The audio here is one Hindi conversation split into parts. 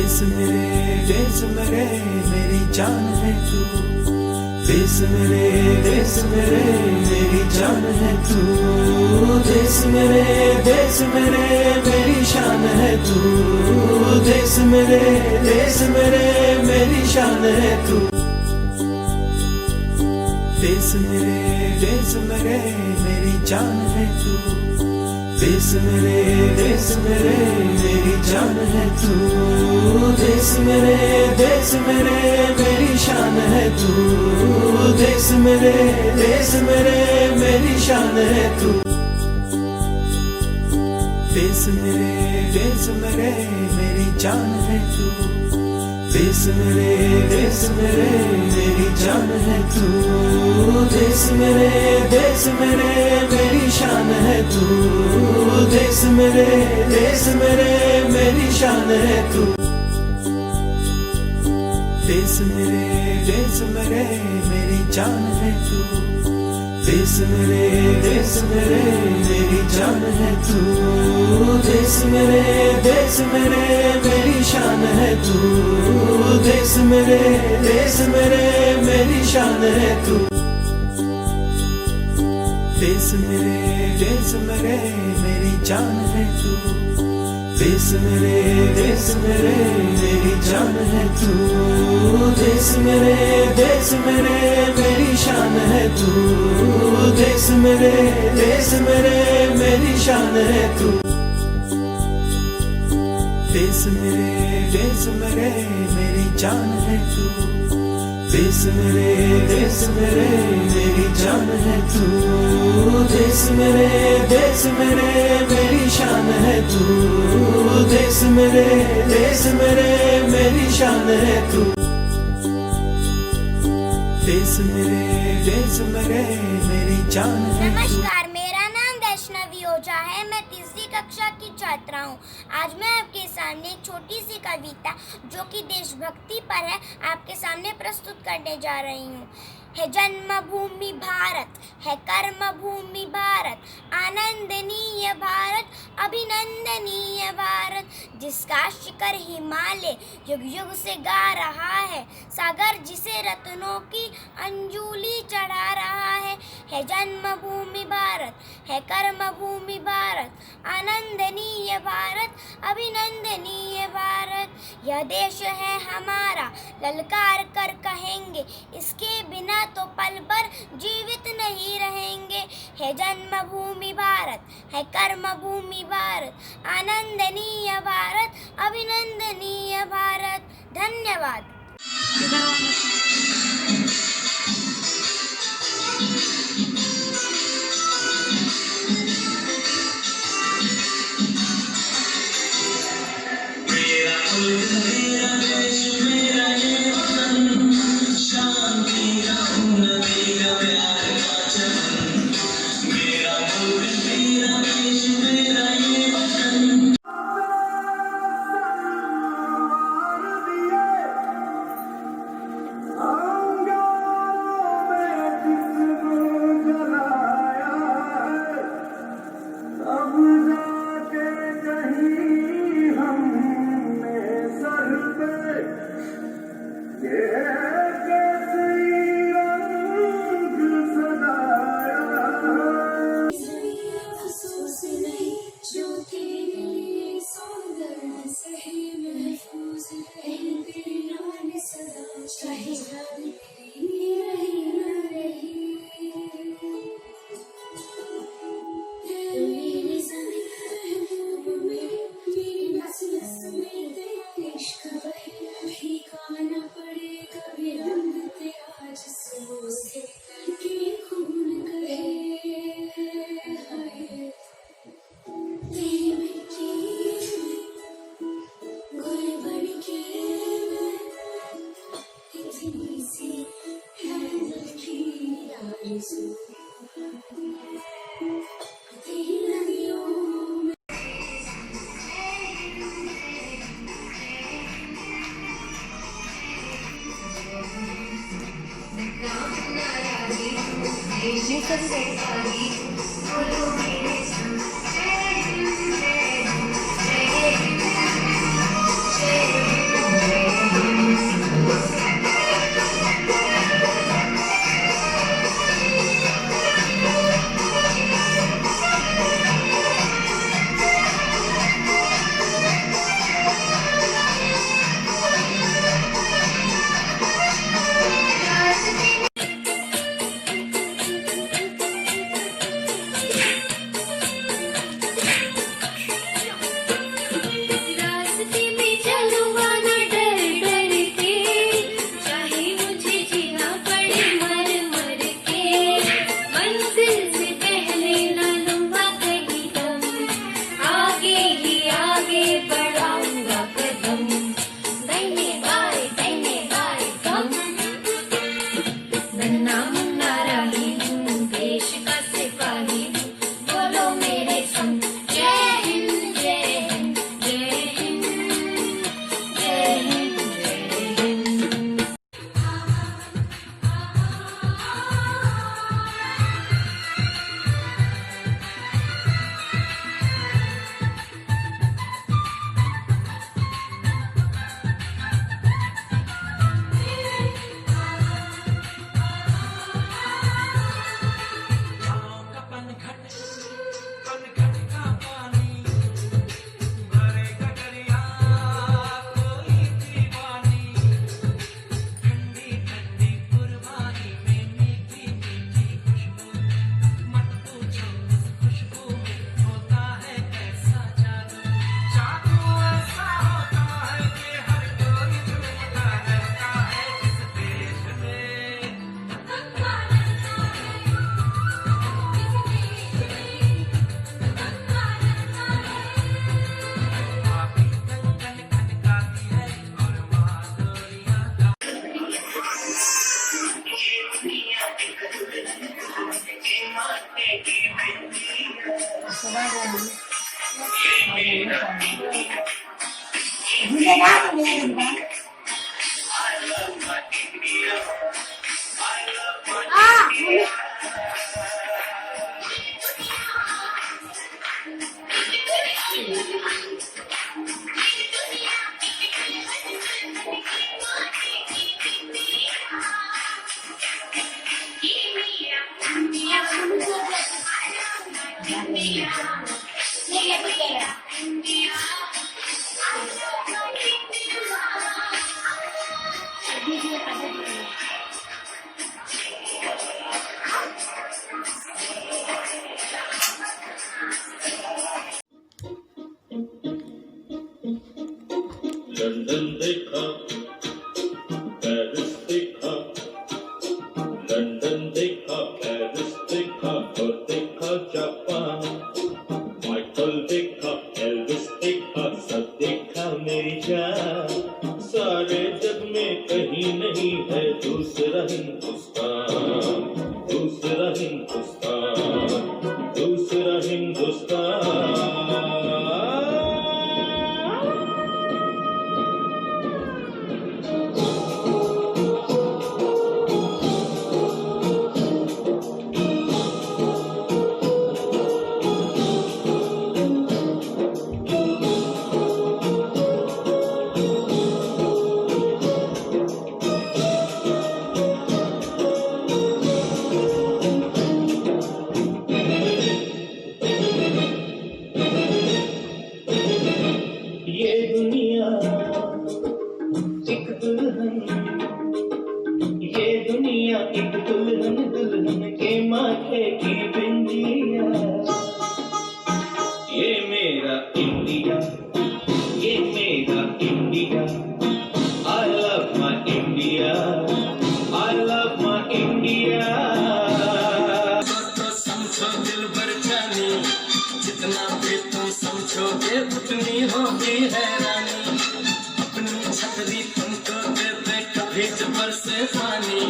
देश मेरे मेरी जान है तू, देश मेरे मेरी जान है तू, देश मेरे मेरी शान है तू, देश मेरे मेरी शान है तू, देश मेरे मेरी जान है तू, देश मेरे मेरी जान है तू, देश मेरे मेरी शान है तू, देश मेरे मेरी शान है तू, देश मेरे मेरी जान है तू, देश मेरे मेरी जान है तू, देश मेरे मेरी शान है तू, देश मेरे मेरी शान है तू, देश मेरे मेरी जान है तू, देश मेरे मेरी जान है तू, देश मेरे मेरी शान है तू, देश मेरे मेरी शान है तू, देश मेरे मेरी जान है तू, देश मेरे मेरी जान है तू, देश मेरे मेरी शान है तू, देश मेरे मेरी शान है तू, देश मेरे मेरी जान है तू, देश मेरे मेरी जान है तू, देश मेरे मेरी शान है तू, देश मेरे मेरी शान है तू, देश मेरे मेरी जान है। नमस्कार, मेरा नाम वैष्णवी ओझा है। मैं तीसरी कक्षा की छात्रा हूँ। आज मैं आपके सामने एक छोटी सी कविता जो कि देशभक्ति पर है आपके सामने प्रस्तुत करने जा रही हूँ। है जन्मभूमि भारत, है कर्मभूमि भारत, आनंदनीय भारत, अभिनंदनीय भारत, जिसका शिखर हिमालय युग युग से गा रहा है, सागर जिसे रत्नों की अंजुलि चढ़ा रहा है। है जन्मभूमि भारत, है कर्मभूमि भारत, आनंदनीय भारत, अभिनंदनीय भारत। यह देश है हमारा, ललकार कर कहेंगे, इसके बिना तो पल भर जीवित नहीं रहेंगे। है जन्मभूमि भारत, है कर्मभूमि भारत, आनंदनीय भारत, अभिनंदनीय भारत। धन्यवाद। लंदन देखा, पेरिस देखा, लंदन देखा, पेरिस देखा और देखा जापान। माइकल देखा, एल्विस देखा, सब देखा मेरी जान। सारे जग में कहीं नहीं है दूसरा हिंदुस्तान, दूसरा हिंदुस्तान, दूसरा हिंदुस्तान। ये दुनिया एक दुल्हन, ये दुनिया एक दुल्हन, दुल्हन के माथे की बिंदिया। ये मेरा इंडिया, ये मेरा India. I love my India, I love my India। तो समझो दिल भर जानी, जितना भी तुम समझोगे उतनी होगी हैरानी। अपनी छतरी तुमको दे दे कभी जबर से पानी,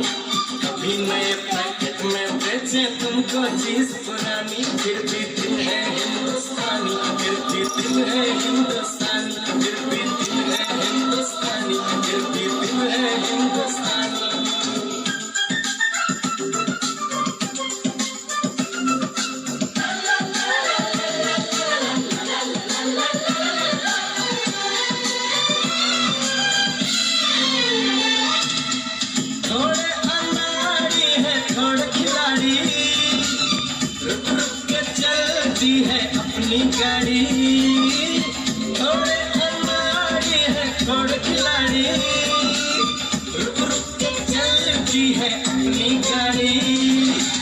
कभी नए पैकेट में बेचे तुमको चीज पुरानी। फिर भी दिल है हिंदुस्तानी, फिर भी दिल है हिंदुस्तानी, फिर भी दिल है हिंदुस्तानी, फिर भी दिल है हिंदुस्तानी। थोड़े अनाड़ी है थोड़े खिलाड़ी, रुक रुक के चलती है अपनी गाड़ी। थोड़े अनाड़ी है थोड़े खिलाड़ी, रुक रुक के चलती है अपनी गाड़ी।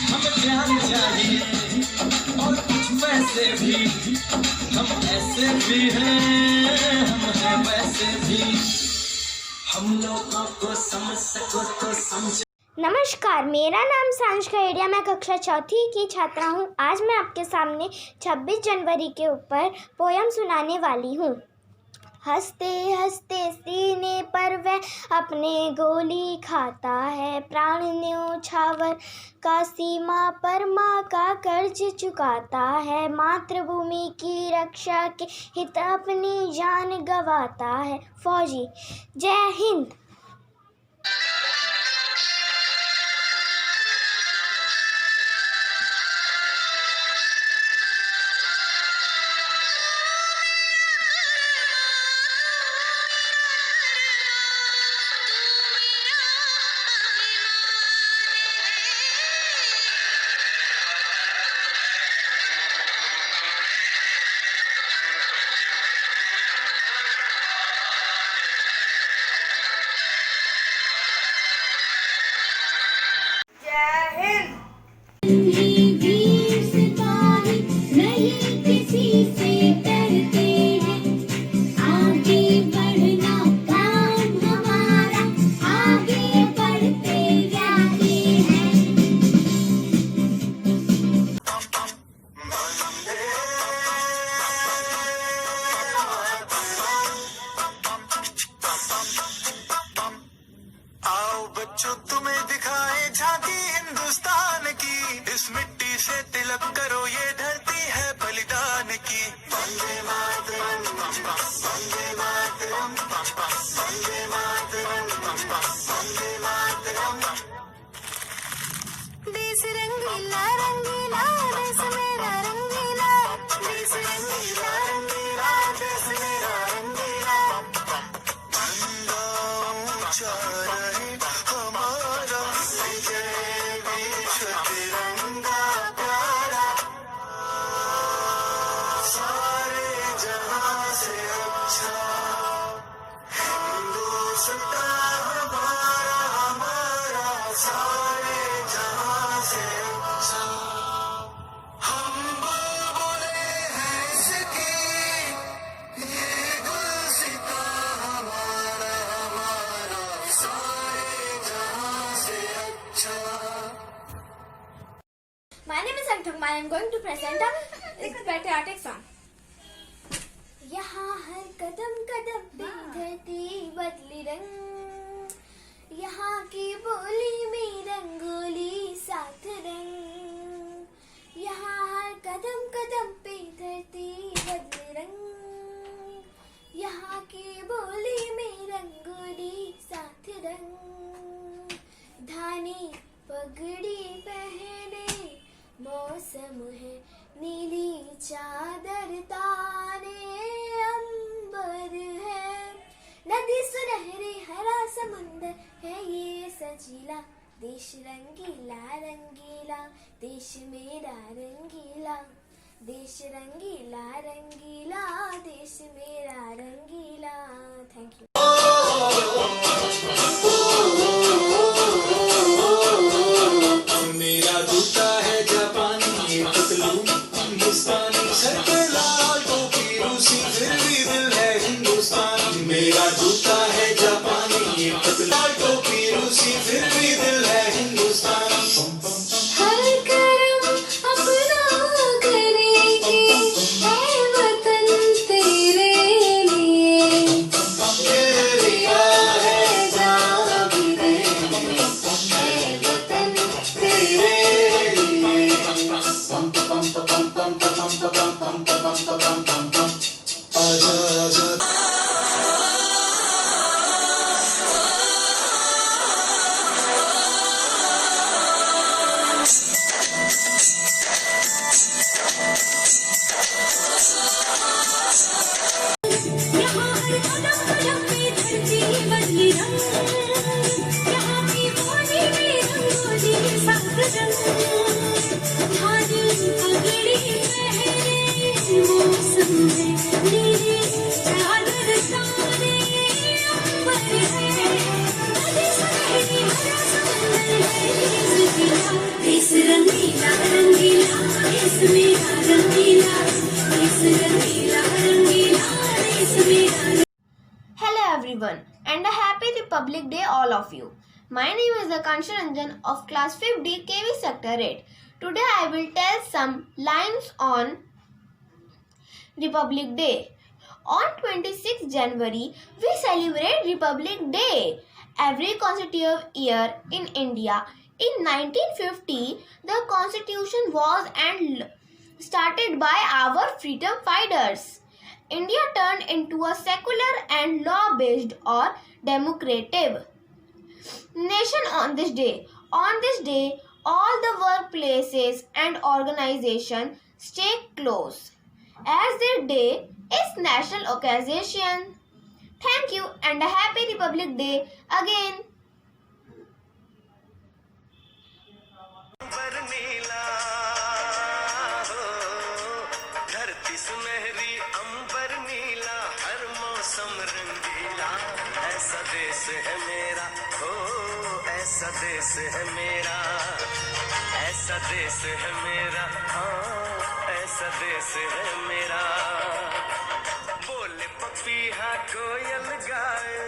हमें प्यार चाहिए और कुछ वैसे भी, हम ऐसे भी हैं, हम हैं वैसे भी। हम लोगों को समझ सको तो समझ। नमस्कार, मेरा नाम सांश खैड़िया, मैं कक्षा चौथी की छात्रा हूँ। आज मैं आपके सामने 26 जनवरी के ऊपर पोयम सुनाने वाली हूँ। हंसते हंसते सीने पर वह अपने गोली खाता है, प्राण न्योछावर का सीमा पर माँ का कर्ज चुकाता है। मातृभूमि की रक्षा के हित अपनी जान गंवाता है फौजी। जय हिंद। बच्चों तुम्हें दिखाए झांकी हिंदुस्तान की, इस मिट्टी से तिलक करो ये धरती है बलिदान की। वंदे मातरम। देश रंगीला रंगीला देश मेरा रंगीला देश रंगीला रंगीला देश मेरा रंगीला हमारा विजय विश्व तिरंगा प्यारा सारे जहां से अच्छा हिंदुस्तान हमारा हमारा सारे जहां से अच्छा हम बोले हैं इसकी ये गुलसिता हमारा हमारा सारे जहां से अच्छा My name is Anthumma. I am going to present a patriotic song. यहाँ हर कदम कदम पे धरती बदली रंग यहाँ की बोली में रंगोली साथ रंग यहाँ हर कदम कदम पे धरती बदली रंग यहाँ की बोली में रंगोली साथ रंग धानी पगड़ी पहने मौसम है नीली चादर ताने अंबर है नदी सुनहरी हरा समुंदर है ये सजीला देश रंगीला रंगीला देश मेरा रंगीला देश रंगीला रंगीला देश मेरा रंगीला थैंक यू मेरा जूता है जापानी ये पतलून हिंदुस्तानी सर पे लाल टोपी रूसी फिर भी दिल है हिंदुस्तानी मेरा जूता है जापानी ये पतलून लाल टोपी रूसी फिर भी दिल है हिंदुस्तानी हर करम अपना करेगी है वतन तेरे लिए ये रिया है जागी देंगे है वतन तेरे लिए आजा आजा यहाँ हर कदम कदम पे धरती बदली रंग यहाँ की बोली में रंगोली साथ रंग धानी पगड़ी पहने मौसम है नीली चादर ताने अंबर है नदी सुनहरी हरा समुंदर है देश रंगीला रंगीला देश मेरा रंगीला देश रंगीला रंगीला देश मेरा Hello everyone and a happy Republic Day all of you. My name is Akansha Ranjan of class 5D KV sector 8. Today I will tell some lines on Republic Day. On 26 January we celebrate Republic Day. Every consecutive year in India. In 1950 the constitution was started by our freedom fighters. India turned into a secular and law-based or democratic nation on this day. On this day, all the workplaces and organizations stay closed as their day is national occasion. Thank you and a happy Republic Day again. पर नीला हो धरती सुनहरी अंबर नीला हर मौसम रंगीला ऐसा देश है मेरा हो ऐसा देश है मेरा ऐसा देश है मेरा हाँ ऐसा देश है मेरा बोले पपीहा कोयल गाए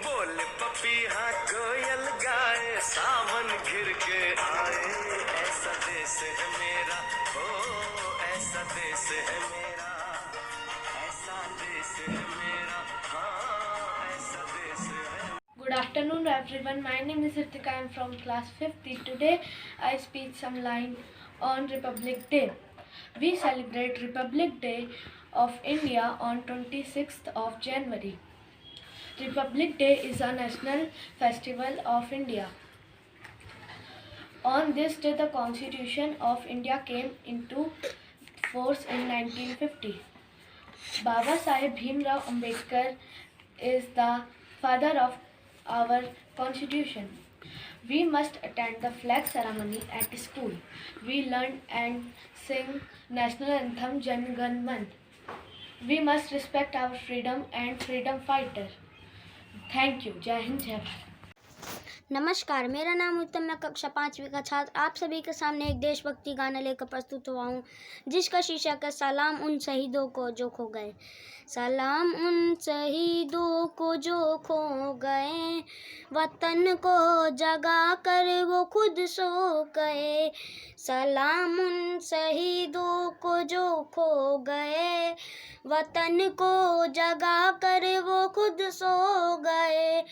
बोले पपीहा कोयल गाए सावन घिर के आए ऐसा देश है मेरा हो ऐसा देश है मेरा ऐसा देश है मेरा हाँ ऐसा देश है Good afternoon everyone. My name is Ritika. I am from class 5th. Today I speak some line on Republic Day. We celebrate Republic Day of India on 26th of January. Republic Day is a national festival of India. On this day, the Constitution of India came into force in 1950. Baba Saheb Bhimrao Ambedkar is the father of our Constitution. We must attend the flag ceremony at school. We learn and sing national anthem Jan Gan Man. We must respect our freedom and freedom fighter. Thank you. Jai Hind, Jai Bharat. नमस्कार, मेरा नाम उत्तम, मैं कक्षा 5वीं का छात्र आप सभी के सामने एक देशभक्ति गाना लेकर प्रस्तुत हुआ हूँ, जिसका शीर्षक है सलाम उन शहीदों को जो खो गए। सलाम उन शहीदों को जो खो गए, वतन को जगा कर वो खुद सो गए। सलाम उन शहीदों को जो खो गए, वतन को जगा कर वो खुद सो गए।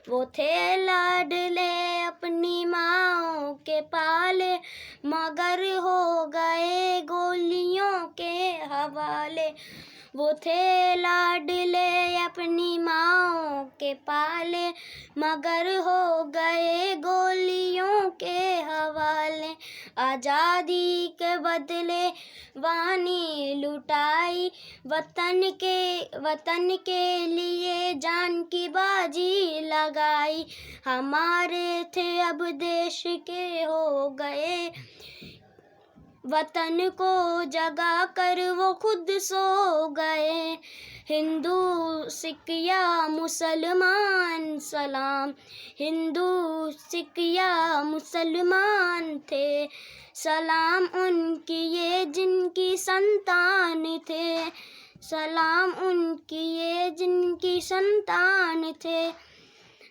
वो थे लाडले अपनी माँओं के पाले, मगर हो गए गोलियों के हवाले। वो थे लाडले अपनी माँओं के पाले, मगर हो गए गोलियों के हवाले। आज़ादी के बदले वानी लुटाई, वतन के लिए जान की बाजी लगाई। हमारे थे अब देश के हो गए, वतन को जगा कर वो खुद सो गए। हिंदू सिख या मुसलमान सलाम, हिंदू सिख या मुसलमान थे सलाम उनकी ये जिनकी संतान थे। सलाम उनकी ये जिनकी संतान थे।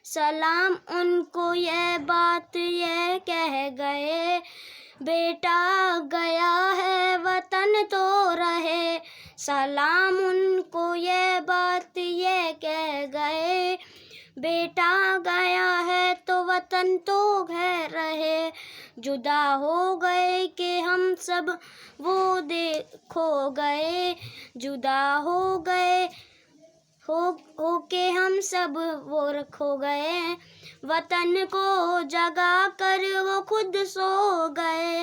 सलाम उनको ये बात ये कह गए, बेटा गया है वतन तो रहे। सलाम उनको ये बात ये कह गए, बेटा गया है तो वतन तो घर रहे। जुदा हो गए कि हम सब वो देखो गए, जुदा हो गए हो के हम सब वो रखो गए। वतन को जगा कर वो खुद सो गए,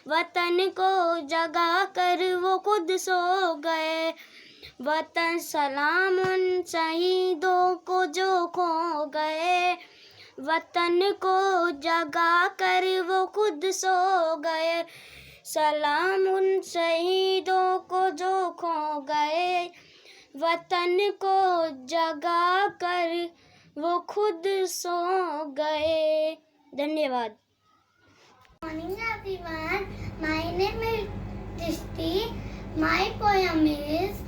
वतन को जगा कर वो खुद सो गए। वतन सलाम उन शहीदों को जो खो गए, वतन को जगा कर वो खुद सो गए। सलाम उन शहीदों को जो खो गए, वतन को जगा कर वो खुद सो गए। धन्यवाद। Morning everyone, my name is Tishti. My poem is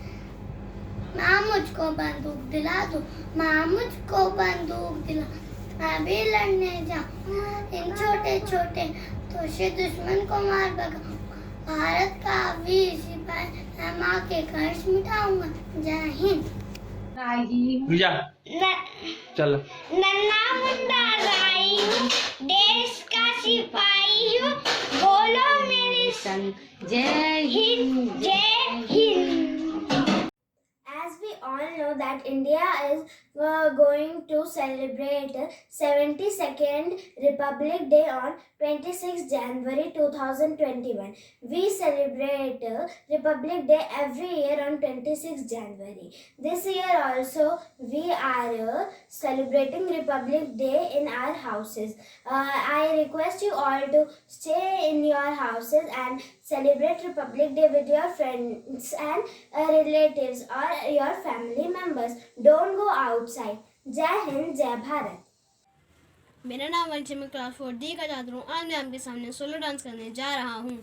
माँ मुझको बंदूक दिला दो, माँ मुझको बंदूक दिला, मैं भी लड़ने जाऊँ इन छोटे छोटे तो से दुश्मन को मार भगाऊँ। भारत का वीर सिपाही मैं माँ के कर्ज मिटाऊंगा। जय हिंद। जा चल। नन्ना मुन्ना राई हूँ, देश का सिपाही हूँ, बोलो मेरे संग जय हिंद जय Hind. As we all know that India is going to celebrate 72nd Republic Day on 26 January 2021. We celebrate Republic Day every year on 26 January. This year also we are celebrating Republic Day in our houses. I request you all to stay in your houses and celebrate Republic Day with your friends and relatives or your family members. Don't go outside. जय हिंद जय भारत। मेरा नाम वंशी, मैं क्लास 4D का छात्र हूँ। आज मैं आपके सामने सोलो डांस करने जा रहा हूँ।